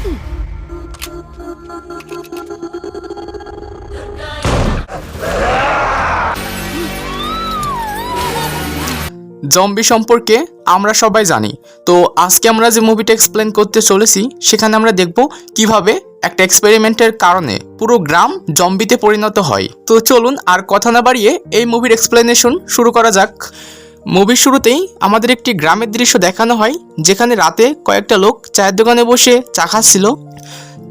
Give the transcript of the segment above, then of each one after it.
Zombie সম্পর্কে আমরা সবাই জানি। তো আজকে আমরা যে মুভিটা এক্সপ্লেন করতে চলেছি সেখানে আমরা দেখব কিভাবে একটা এক্সপেরিমেন্টের কারণে পুরো গ্রাম জম্বিতে পরিণত হয়। তো চলুন আর কথা না বাড়িয়ে এই মুভির এক্সপ্লেনেশন শুরু করা যাক। মুভির শুরুতেই আমাদের একটি গ্রামের দৃশ্য দেখানো হয়, যেখানে রাতে কয়েকটা লোক চায়ের দোকানে বসে চা খাচ্ছিল।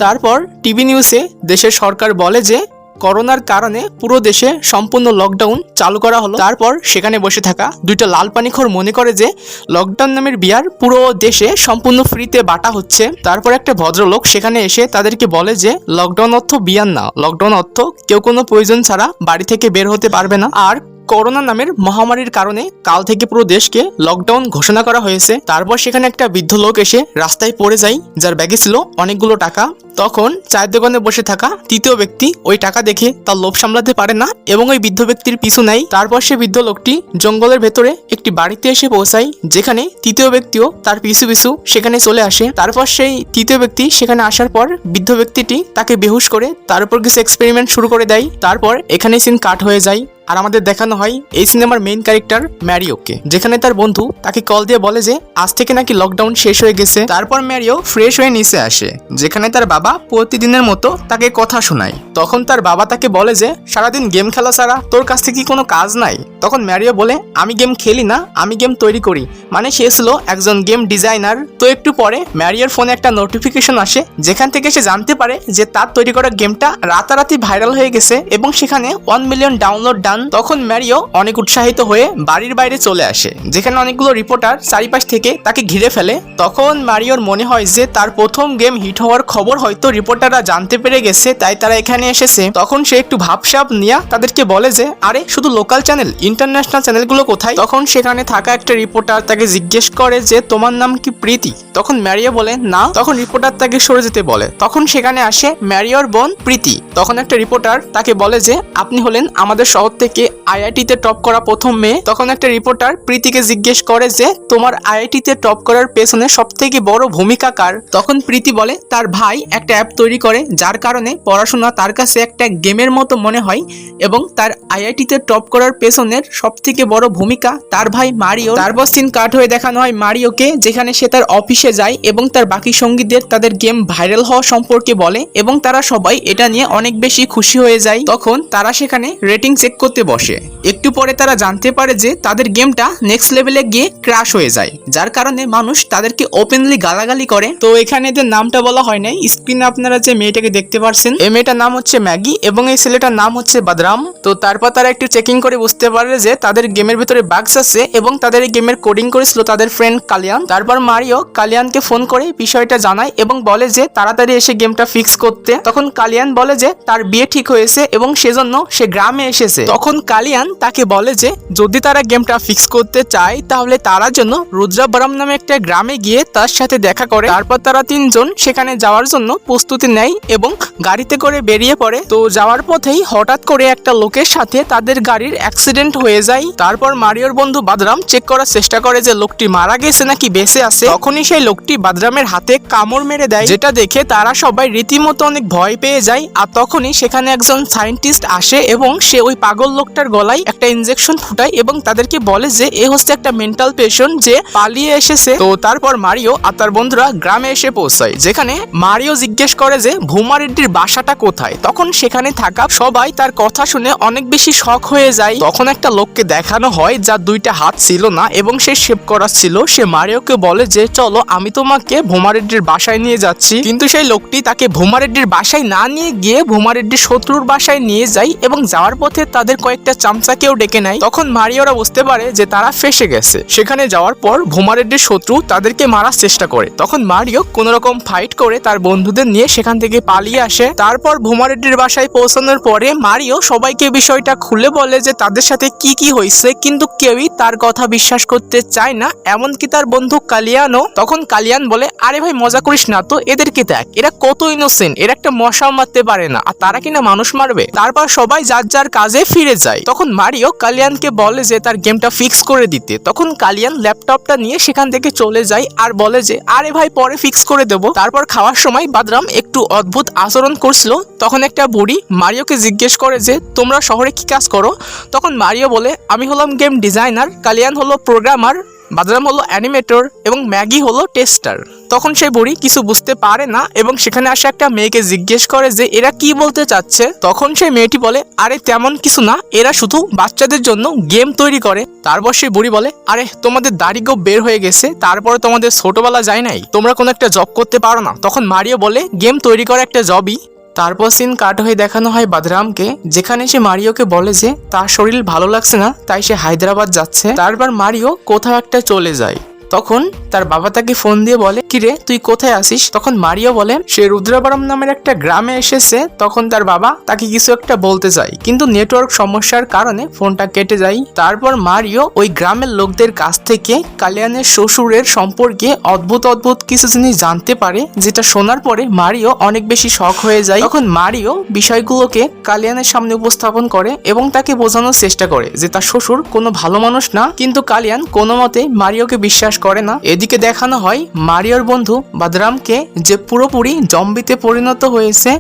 তারপর টিভি নিউজে দেশের সরকার বলে যে করোনার কারণে পুরো দেশে সম্পূর্ণ লকডাউন চালু করা হলো। তারপর সেখানে বসে থাকা দুইটা লাল পানিখোর মনে করে যে লকডাউন নামের বিয়ার পুরো দেশে সম্পূর্ণ ফ্রিতে বাটা হচ্ছে। তারপর একটা ভদ্রলোক সেখানে এসে তাদেরকে বলে যে লকডাউন অর্থ বিয়ার না, লকডাউন অর্থ কেউ কোনো প্রয়োজন ছাড়া বাড়ি থেকে বের হতে পারবে না। আর করোনা নামের মহামারীর কারণে কাল থেকে পুরো দেশকে লকডাউন ঘোষণা করা হয়েছে। তারপর সেখানে একটা বৃদ্ধ লোক এসে রাস্তায় পড়ে যায়, যার ব্যাগে ছিল অনেকগুলো টাকা। তখন চায়ের দোকানে বসে থাকা তৃতীয় ব্যক্তি ওই টাকা দেখে তার লোভ সামলাতে পারে না এবং ওই বৃদ্ধ ব্যক্তির পিছু নেয়। তারপর সে বৃদ্ধ লোকটি জঙ্গলের ভেতরে একটি বাড়িতে এসে পৌঁছায়, যেখানে তৃতীয় ব্যক্তিও তার পিছু পিছু সেখানে চলে আসে। তারপর সেই তৃতীয় ব্যক্তি সেখানে আসার পর বৃদ্ধ ব্যক্তিটি তাকে বেহুশ করে তার উপর কিছু এক্সপেরিমেন্ট শুরু করে দেয়। তারপর এখানে সিন কাট হয়ে যায় আর আমাদের দেখানো হয় এই সিনেমার মেইন ক্যারেক্টার ম্যারিওকে, যেখানে তার বন্ধু তাকে কল দিয়ে বলে যে আজ থেকে নাকি লকডাউন শেষ হয়ে গেছে। তারপর ম্যারিও ফ্রেশ হয়ে নিচে আসে, যেখানে তার বাবা প্রতিদিনের মতো তাকে কথা শোনায়। তখন তার বাবা তাকে বলে যে সারাদিন গেম খেলা ছাড়া তোর কাছ থেকে কি কোনো কাজ নাই? তখন ম্যারিও বলে আমি গেম খেলি না, আমি গেম তৈরি করি। মানে সে ছিল একজন গেম ডিজাইনার। তো একটু পরে ম্যারিওর ফোনে একটা নোটিফিকেশন আসে, যেখান থেকে সে জানতে পারে যে তার তৈরি করা গেমটা রাতারাতি ভাইরাল হয়ে গেছে এবং সেখানে 1 মিলিয়ন ডাউনলোড ডান। তখন ম্যারিও অনেক উৎসাহিত হয়ে বাড়ির বাইরে চলে আসে, যেখানে অনেকগুলো রিপোর্টার চারিপাশ থেকে তাকে ঘিরে ফেলে। তখন ম্যারিওর মনে হয় যে তার প্রথম গেম হিট হওয়ার খবর হয়তো রিপোর্টাররা জানতে পেরে গেছে, তাই তারা এখানে এসেছে। তখন সে একটু ভাবসাব নিয়ে তাদেরকে বলে যে আরে শুধু লোকাল চ্যানেল, ইন্টারন্যাশনাল চ্যানেলগুলো কোথায়? তখন সেখানে থাকা একটা রিপোর্টার তাকে জিজ্ঞেস করে যে তোমার নাম কি প্রীতি? তখন ম্যারিও বলে না। তখন রিপোর্টার তাকে সরে যেতে বলে। তখন সেখানে আসে ম্যারিওর বোন প্রীতি। তখন একটা রিপোর্টার তাকে বলে যে আপনি হলেন আমাদের শহর থেকে আইআইটিতে টপ করা প্রথম মেয়ে। তখন একটা রিপোর্টার প্রীতিকে জিজ্ঞেস করে যে তোমার আইআইটিতে টপ করার পেছনে সবথেকে বড় ভূমিকা কার? তখন প্রীতি বলে তার ভাই একটা অ্যাপ তৈরি করে, যার কারণে পড়াশোনা তার কাছে একটা গেমের মতো মনে হয় এবং তার আইআইটিতে টপ করার পেছনের সবথেকে বড় ভূমিকা তার ভাই মারিও। তারপর সিন কাট হয়ে দেখানো হয় মারিওকে, যেখানে সে তার অফিসে যায় এবং তার বাকি সঙ্গীদের তাদের গেম ভাইরাল হওয়া সম্পর্কে বলে এবং তারা সবাই এটা নিয়ে অনেক বেশি খুশি হয়ে যায়। তখন তারা সেখানে রেটিং চেক করতে বসে। একটু পরে তারা জানতে পারে যে তাদের গেমটা নেক্সট লেভেলে গিয়ে ক্র্যাশ হয়ে যায়, যার কারণে মানুষ তাদেরকে ওপেনলি গালাগালি করে। তো এখানে এদের নামটা বলা হয় নাই, স্ক্রিনে আপনারা যে মেয়েটাকে দেখতে পাচ্ছেন এই মেয়েটার নাম হচ্ছে ম্যাগি এবং এই ছেলেটার নাম হচ্ছে বাদরাম। তো তারপর তারা একটু চেকিং করে বুঝতে পারে যে তাদের গেমের ভিতরে বাগস আছে এবং তাদের এই গেমের কোডিং করেছিল তাদের ফ্রেন্ড কালিয়ান। তারপর মারিও কালিয়ানকে ফোন করে বিষয়টা জানায় এবং বলে যে তাড়াতাড়ি এসে গেমটা ফিক্স করতে। তখন কালিয়ান বলে যে তার বিয়ে ঠিক হয়েছে এবং সেজন্য সে গ্রামে এসেছে। তখন কালিয়ান তাকে বলে যে যদি তারা গেমটা ফিক্স করতে চায় তাহলে তারা জন্য রুদ্রাবরম নামে একটা গ্রামে গিয়ে তার সাথে দেখা করে। তারপর তারা তিনজন সেখানে যাওয়ার জন্য প্রস্তুতি নেয় এবং গাড়িতে করে বেরিয়ে পড়ে। তো যাওয়ার পথেই হঠাৎ করে একটা লোকের সাথে তাদের গাড়ির অ্যাক্সিডেন্ট হয়ে যায়। তারপর মারিওর বন্ধু বাদরাম চেক করার চেষ্টা করে যে লোকটি মারা গেছে নাকি বেঁচে আছে। তখনই সেই লোকটি বাদরামের হাতে কামড় মেরে দেয়, যেটা দেখে তারা সবাই রীতিমতো অনেক ভয় পেয়ে যায়। আর তখনই সেখানে একজন সায়েন্টিস্ট আসে এবং সে ওই পাগল লোকটার গলায় একটা ইনজেকশন ফুটায় এবং তাদেরকে বলে যে এ হচ্ছে একটা মেন্টাল পেশেন্ট যে পালিয়ে এসেছে। তো তারপর মারিও আর তার বন্ধুরা গ্রামে এসে পৌঁছায়, যেখানে মারিও জিজ্ঞেস করে যে ভুমা রেড্ডির বাসাটা কোথায়। তখন সেখানে থাকা সবাই তার কথা শুনে অনেক বেশি শক হয়ে যায়। তখন একটা লোককে দেখানো হয় যার দুইটা হাত ছিল না এবং সে শেভ করা ছিল। সে মারিওকে বলে যে চলো আমি তোমাকে ভুমা রেড্ডির বাসায় নিয়ে যাচ্ছি, কিন্তু সেই লোকটি তাকে ভুমা রেড্ডির বাসায় না নিয়ে গিয়ে ভুমা রেড্ডির শত্রুর বাসায় নিয়ে যায় এবং যাওয়ার পথে তাদের কয়েকটা চামচাকেও ডেকে নেয়। তখন মারিওরা বুঝতে পারে যে তারা ফেসে গেছে। সেখানে যাওয়ার পর ভুমা রেড্ডির শত্রু তাদেরকে মারার চেষ্টা করে। তখন মারিও কোন রকম ফাইট করে তার বন্ধুদের নিয়ে সেখান থেকে পালিয়ে আসে। তারপর ভুমা রেড্ডির বাসায় পৌঁছানোর পরে মারিও সবাইকে বিষয়টা খুলে বলে যে তাদের সাথে কি কি হয়েছে, কিন্তু কেউই তার কথা বিশ্বাস করতে চায় না, এমনকি তার বন্ধু কালিয়ানও। তখন কালিয়ান বলে আরে ভাই মজা করিস না তো, এদেরকে দেখ এরা কত ইনোসেন্ট, এরা একটা মশাও মারতে পারে না আর তারা কিনা মানুষ মারবে। তারপর সবাই যার যার কাজে ফিরে ফিরে যায়। তখন মারিও কালিয়ানকে বলে যে তার গেমটা ফিক্স করে দিতে। তখন কালিয়ান ল্যাপটপটা নিয়ে সেখান থেকে চলে যায় আর বলে যে আরে ভাই পরে ফিক্স করে দেবো। তারপর খাওয়ার সময় বাদরাম একটু অদ্ভুত আচরণ করছিল। তখন একটা বুড়ি মারিওকে জিজ্ঞেস করে যে তোমরা শহরে কি কাজ করো? তখন মারিও বলে আমি হলাম গেম ডিজাইনার, কালিয়ান হলো প্রোগ্রামার, বাদরাম হলো অ্যানিমেটর এবং ম্যাগি হলো টেস্টার। তখন সেই বুড়ি কিছু বুঝতে পারে না এবং সেখানে আসে একটা মেয়েকে জিজ্ঞেস করে যে এরা কি বলতে চাচ্ছে। তখন সেই মেয়েটি বলে আরে তেমন কিছু না, এরা শুধু বাচ্চাদের জন্য গেম তৈরি করে। তারপর সেই বুড়ি বলে আরে তোমাদের দাড়ি গোঁফ বের হয়ে গেছে, তারপরে তোমাদের ছোটবেলা যায় নাই, তোমরা কোনো একটা জব করতে পারো না? তখন মারিও বলে গেম তৈরি করা একটা জবই। তারপর সিন কাট হয়ে দেখানো হয় বাদরামকে, যেখানে সে মারিওকে বলে যে তার শরীর ভালো লাগছে না তাই সে হায়দ্রাবাদ যাচ্ছে। তারপর মারিও কোথাও একটা চলে যায়। তখন তার বাবা তাকে ফোন দিয়ে বলে কিরে তুই কোথায় আসিস? তখন মারিও বলে সে রুদ্রাবরম নামের একটা গ্রামে এসেছে। তখন তার বাবা তাকে কিছু একটা বলতে চায় কিন্তু নেটওয়ার্ক সমস্যার কারণে ফোনটা কেটে যায়। তারপর মারিও ওই গ্রামের লোকদের কাছ থেকে কালিয়ানের শ্বশুরের সম্পর্কে অদ্ভুত অদ্ভুত কিছু জিনিস জানতে পারে, যেটা শোনার পরে মারিও অনেক বেশি শক হয়ে যায়। তখন মারিও বিষয়গুলোকে কালিয়ানের সামনে উপস্থাপন করে এবং তাকে বোঝানোর চেষ্টা করে যে তার শ্বশুর কোনো ভালো মানুষ না, কিন্তু কালিয়ান কোনো মতে মারিওকে বিশ্বাস করে না। এদিকে দেখানো হয় মারিওর বন্ধু বাদরামকে যে পুরোপুরি জম্বিতে পরিণত হয়েছে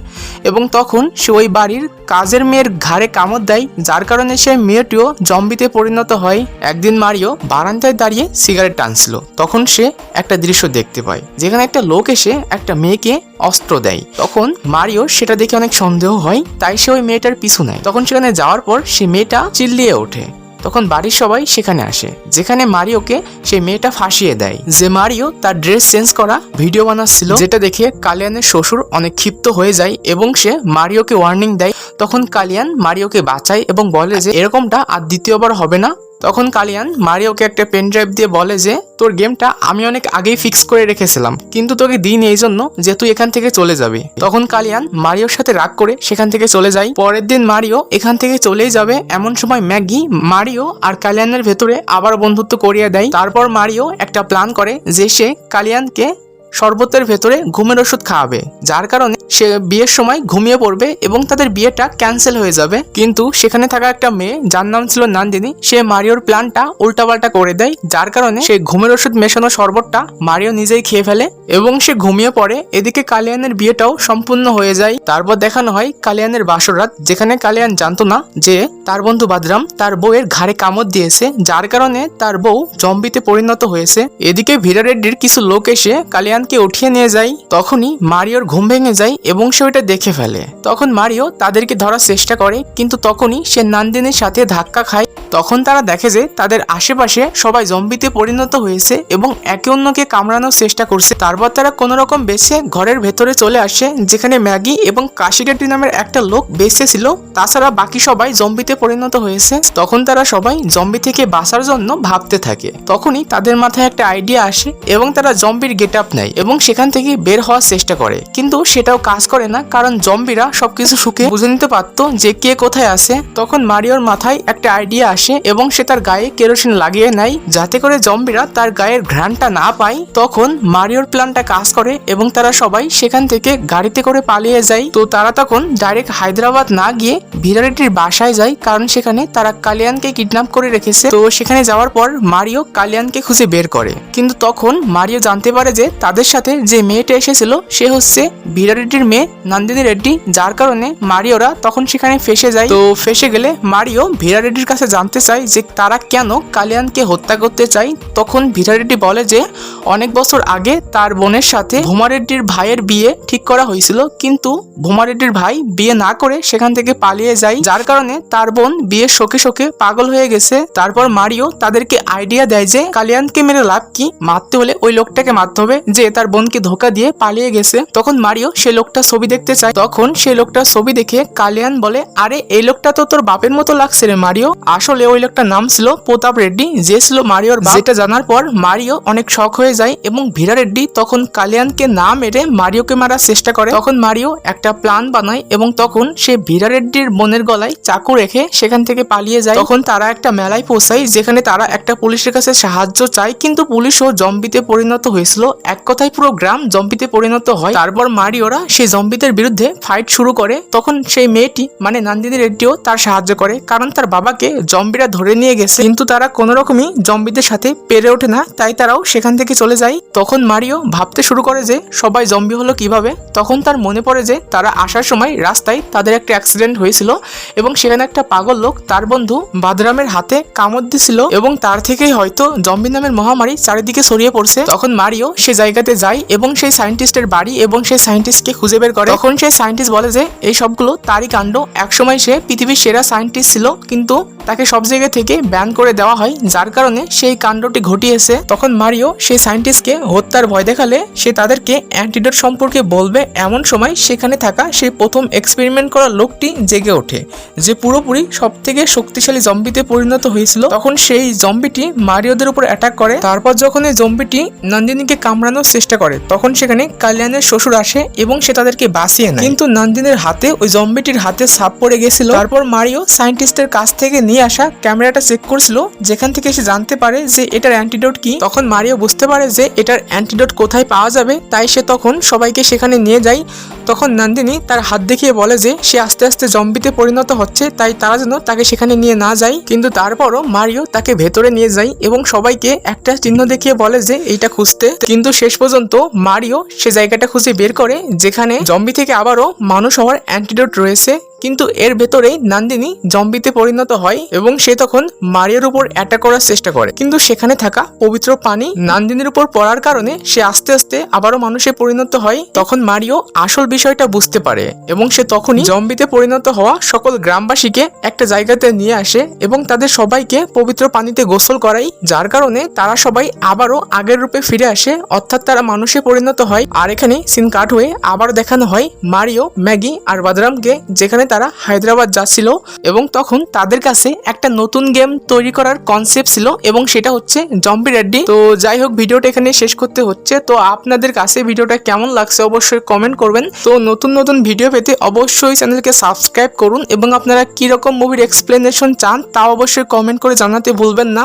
এবং তখন সে ওই বাড়ির কাজের মেয়ের ঘাড়ে কামড় দেয়, যার কারণে সে মেয়েটিও জম্বিতে পরিণত হয়। একদিন মারিও বারান্দায় দাঁড়িয়ে সিগারেট টানছিল। তখন সে একটা দৃশ্য দেখতে পায় যেখানে একটা লোক এসে একটা মেয়েকে অস্ত্র দেয়। তখন মারিও সেটা দেখে অনেক সন্দেহ হয়, তাই সে ওই মেয়েটার পিছু নেয়। তখন সেখানে যাওয়ার পর সে মেয়েটা চিল্লিয়ে ওঠে। তখন বাড়ির সবাই সেখানে আসে, যেখানে মারিওকে সেই মেয়েটা ফাঁসিয়ে দেয়। যে মারিও তার ড্রেস চেঞ্জ করা ভিডিও বানাচ্ছিল, যেটা দেখে কালিয়ানের শ্বশুর অনেক ক্ষিপ্ত হয়ে যায় এবং সে মারিওকে ওয়ার্নিং দেয়। তখন কালিয়ান মারিওকে বাঁচায় এবং বলে যে এরকমটা আর দ্বিতীয়বার হবে না। তখন কালিয়ান মারিওকে একটা পেন ড্রাইভ দিয়ে বলে যে তোর গেমটা আমি অনেক আগেই ফিক্স করে রেখেছিলাম, কিন্তু তোকে দিইনি এই জন্য যে তুই এখান থেকে চলে যাবি। তখন কালিয়ান মারিওর সাথে রাগ করে সেখান থেকে চলে যায়। পরের দিন মারিও এখান থেকে চলেই যাবে, এমন সময় ম্যাগি মারিও আর কালিয়ানের ভেতরে আবার বন্ধুত্ব করিয়ে দেয়। তারপর মারিও একটা প্ল্যান করে যে সে কালিয়ানকে শরবতের ভেতরে ঘুমের ওষুধ খাওয়াবে, যার কারণে সে বিয়ের সময় ঘুমিয়ে পড়বে এবং তাদের বিয়েটা ক্যান্সেল হয়ে যাবে। কিন্তু সেখানে থাকা একটা মেয়ে যার নাম ছিল নন্দিনী, সে মারিওর প্ল্যানটা উল্টাপাল্টা করে দেয়, যার কারণে সেই ঘুমের ওষুধ মেশানো শরবতটা মারিও নিজেই খেয়ে ফেলে এবং সে ঘুমিয়ে পড়ে। এদিকে কালিয়ানের বিয়েটাও সম্পূর্ণ হয়ে যায়। তারপর দেখানো হয় কালিয়ানের বাসরাত, যেখানে কালিয়ান জানতো না যে তার বন্ধু বাদরাম তার বউয়ের ঘাড়ে কামড় দিয়েছে, যার কারণে তার বউ জম্বিতে পরিণত হয়েছে। এদিকে ভিরা রেড্ডির কিছু লোক এসে কালিয়ানকে উঠিয়ে নিয়ে যায়। তখনই মারিওর ঘুম ভেঙে যায় এবং সে ওইটা দেখে ফেলে। তখন মারিও তাদেরকে ধরার চেষ্টা করে, কিন্তু তখনই সে নন্দিনীর সাথে ধাক্কা খায়। তখন তারা দেখে যে তাদের আশেপাশে সবাই জম্বিতে পরিণত হয়েছে এবং একে অন্যকে কামড়ানোর চেষ্টা করছে। তারপর তারা কোনো রকম বেঁচে ঘরের ভেতরে চলে আসে, যেখানে ম্যাগি এবং কাশিকাটি নামের একটা লোক বেঁচে ছিল। তাছাড়া বাকি সবাই জম্বিতে পরিণত হয়েছে। তখন তারা সবাই জম্বি থেকে বাঁচার জন্য ভাবতে থাকে। তখনই তাদের মাথায় একটা আইডিয়া আসে এবং তারা জম্বির গেট আপ নেয় এবং সেখান থেকে বের হওয়ার চেষ্টা করে, কিন্তু সেটাও কাজ করে না, কারণ জম্বিরা সবকিছু শুকে বুঝে নিতে পারতো যে কে কোথায় আছে। তখন মারিওর মাথায় একটা আইডিয়া আসে এবং সে তার গায়ে কেরোসিন লাগিয়ে নেয়, যাতে করে জম্বিরা তার গায়ের ঘ্রাণটা না পায়। তখন মারিওর প্ল্যানটা কাজ করে এবং তারা সবাই সেখান থেকে গাড়িতে করে পালিয়ে যায়। তো তারা তখন ডাইরেক্ট হায়দ্রাবাদ না গিয়ে ভিরারেড্ডির বাসায় যায়, কারণ সেখানে তারা কালিয়ানকে কিডন্যাপ করে রেখেছে। তো সেখানে যাওয়ার পর মারিও কালিয়ানকে খুঁজে বের করে, কিন্তু তখন মারিও জানতে পারে যে তাদের সাথে যে মেয়েটা এসেছিল সে হচ্ছে ভিরা রেড্ডির মেয়ে নন্দিনী রেড্ডি, যার কারণে মারিওরা তখন সেখানে ফেসে যায়। তো ফেসে গেলে মারিও ভিরা রেড্ডির কাছে জানতে চায় যে তারা কেন কালিয়ানকে হত্যা করতে চায়। তখন ভিরা রেড্ডি বলে যে অনেক বছর আগে তার বোনের সাথে ভূমা রেড্ডির ভাইয়ের বিয়ে ঠিক করা হয়েছিল, কিন্তু ভূমা রেড্ডির ভাই বিয়ে না করে সেখান থেকে পালিয়ে যায়, যার কারণে তার বোন বিয়ের শোকে শোকে পাগল হয়ে গেছে। তারপর মারিও তাদেরকে আইডিয়া দেয় যে কালিয়ানকে মেরে লাভ কি, মারতে হলে ওই লোকটাকে মারতে হবে যে তার বোনকে ধোকা দিয়ে পালিয়ে গেছে। তখন মারিও সে লোকটা ছবি দেখতে চায়। তখন সেই লোকটার ছবি দেখে কালিয়ান বলে আরে এই লোকটা তো তোর বাপের মতো লাগছে রে মারিও। আসলে ওই লোকটার নাম ছিল প্রতাপ রেড্ডি, যে ছিল মারিওর বাপ। যেটা জানার পর মারিও অনেক শক হয়ে যায় এবং ভিরা রেড্ডি তখন কালিয়ানকে না মেরে মারিওকে মারার চেষ্টা করে। তখন মারিও একটা প্ল্যান বানায় এবং তখন সে ভিরা রেড্ডির বোনের গলায় চাকু রেখে সেখান থেকে পালিয়ে যায়। তখন তারা একটা মেলায় পৌঁছায়, যেখানে তারা একটা পুলিশের কাছে সাহায্য চায়, কিন্তু পুলিশও জম্বিতে পরিণত হয়েছিল। এক কথায় পুরো গ্রাম জম্বিতে পরিণত হয়। তারপর মারিওরা সেই জম্বিদের বিরুদ্ধে ফাইট শুরু করে, তখন সেই মেয়েটি মানে নন্দিনী রেড্ডিও তার সাহায্য করে, কারণ তার বাবাকে জম্বিরা ধরে নিয়ে গেছে, কিন্তু তারা কোনো রকমই জম্বিদের সাথে পেরে ওঠে না, তাই তারাও সেখান থেকে চলে যায়। তখন মারিও ভাবতে শুরু করে যে সবাই জম্বি হলো কিভাবে। তখন তার মনে পড়ে যে তারা আসার সময় রাস্তায় তাদের একটা অ্যাক্সিডেন্ট হয়েছিল এবং সেখানে একটা পাগল লোক তার বন্ধু বাদরামের হাতে কামড় দিছিল এবং তার থেকেই হয়তো জম্বি নামের মহামারী চারিদিকে ছড়িয়ে পড়ছে। তখন মারিও সে জায়গাতে যায় এবং সেই সায়েন্টিস্টের বাড়ি এবং সেই সায়েন্টিস্টকে খুঁজে বের করে। তখন সেই সায়েন্টিস্ট বলে যে এই সবগুলো তারই কাণ্ড, একসময় সে পৃথিবীর সেরা সায়েন্টিস্ট ছিল, কিন্তু তাকে সব জায়গা থেকে ব্যান করে দেওয়া হয়, যার কারণে সেই কাণ্ডটি ঘটিয়েছে। তখন মারিও সেই সায়েন্টিস্টকে হত্যার ভয় দেখালে সে তাদেরকে অ্যান্টিডোট সম্পর্কে বলবে, এমন সময় সেখানে থাকা সেই প্রথম এক্সপেরিমেন্ট করা লোকটি জেগে ওঠে, যে পুরোপুরি সব থেকে শক্তিশালী জম্বিতে পরিণত হয়েছিল। তখন সেই জম্বিটি মারিওদের উপর অ্যাটাক করে। তারপর যখন এই জম্বিটি নন্দিনীকে কামড়ানোর চেষ্টা করে, তখন সেখানে কালিয়ানের শ্বশুর আসে এবং সে তাদেরকে বাঁচিয়ে নেয়, কিন্তু নন্দিনীর হাতে ওই জম্বিটির হাতে ছাপ পড়ে গেছিল। তারপর মারিও সায়েন্টিস্টের কাছ থেকে নিয়ে আসা ক্যামেরাটা চেক করছিল, যেখান থেকে সে জানতে পারে যে এটার অ্যান্টিডোট কি। তখন মারিও বুঝতে পারে যে এটার অ্যান্টিডোট কোথায় পাওয়া যাবে, তাই সে তখন সবাইকে সেখানে নিয়ে যায়। তখন নন্দিনী তার হাত দেখিয়ে বলে যে সে আস্তে আস্তে জম্বিতে পরিণত হচ্ছে, তাই তারা যেন তাকে সেখানে নিয়ে না যায়, কিন্তু তারপরও মারিও তাকে ভেতরে নিয়ে যায় এবং সবাইকে একটা চিহ্ন দেখিয়ে বলে যে এইটা খুঁজতে। কিন্তু শেষ পর্যন্ত মারিও সে জায়গাটা খুঁজে বের করে যেখানে জম্বি থেকে আবারও মানুষ হওয়ার অ্যান্টিডোট রয়েছে, কিন্তু এর ভেতরেই নন্দিনী জম্বিতে পরিণত হয় এবং সে তখন মারিওর উপর অ্যাটাক করার চেষ্টা করে, কিন্তু সেখানে থাকা পবিত্র পানি নন্দিনীর উপর পড়ার কারণে সে আস্তে আস্তে আবারও মানুষে পরিণত হয়। তখন মারিও আসল বিষয়টা বুঝতে পারে এবং সে তখনই জম্বিতে পরিণত হওয়া সকল গ্রামবাসীকে একটা জায়গাতে নিয়ে আসে এবং তাদের সবাইকে পবিত্র পানিতে গোসল করায়, যার কারণে তারা সবাই আবারও আগের রূপে ফিরে আসে, অর্থাৎ তারা মানুষে পরিণত হয়। আর এখানে সিন কাট হয়ে আবার দেখানো হয় মারিও, ম্যাগি আর বাদরামকে যেখানে তারা হায়দ্রাবাদ যাচ্ছিল এবং তখন তাদের কাছে একটা নতুন গেম তৈরি করার কনসেপ্ট ছিল এবং সেটা হচ্ছে জম্বি রেড্ডি। তো যাই হোক, ভিডিওটা এখানে শেষ করতে হচ্ছে। তো আপনাদের কাছে ভিডিওটা কেমন লাগছে অবশ্যই কমেন্ট করবেন। তো নতুন নতুন ভিডিও পেতে অবশ্যই চ্যানেলকে সাবস্ক্রাইব করুন এবং আপনারা কিরকম মুভির এক্সপ্লেনেশন চান তাও অবশ্যই কমেন্ট করে জানাতে ভুলবেন না।